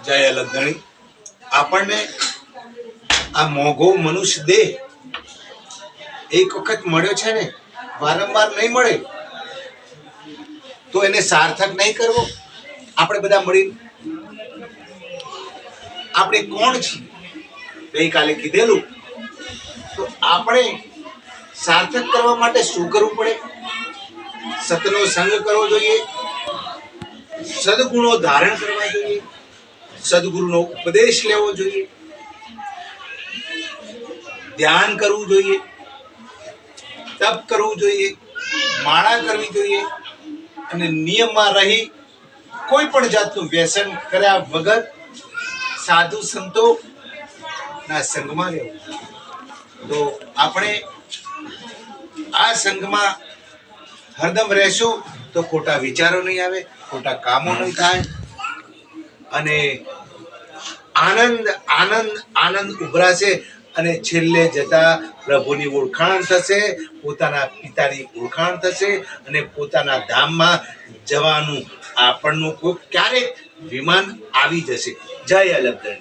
જય અલગધણી આપણને આ મોઘો મનુષ્ય દેહ એક વખત મળ્યો છે ને, વારંવાર નહીં મળે તો એને સાર્થક નહીં કરવો. આપણે બધા મળી આપણે કોણ છીએ ગઈકાલે કીધેલું. તો આપણે સાર્થક કરવા માટે શું કરવું પડે? સતનો સંગ કરવો જોઈએ, સદગુણો ધારણ કરવા જોઈએ, સદગુરુનો ઉપદેશ લેવો જોઈએ, ધ્યાન કરવું જોઈએ, તપ કરવું જોઈએ, માળા કરવી જોઈએ અને નિયમમાં રહી કોઈ પણ જાતનું વ્યસન કર્યા વગર સાધુ સંતો ના સંગમાં રહેવું. તો આપણે આ સંઘમાં હરદમ રહેશું તો ખોટા વિચારો નહીં આવે, ખોટા કામો નહીં થાય અને આનંદ આનંદ આનંદ ઉભરાશે અને છેલ્લે જતા પ્રભુની ઓળખાણ થશે, પોતાના પિતાની ઓળખાણ થશે અને પોતાના ધામમાં જવાનું આપણનું કોઈ ક્યારેક વિમાન આવી જશે. જય અલગધણી.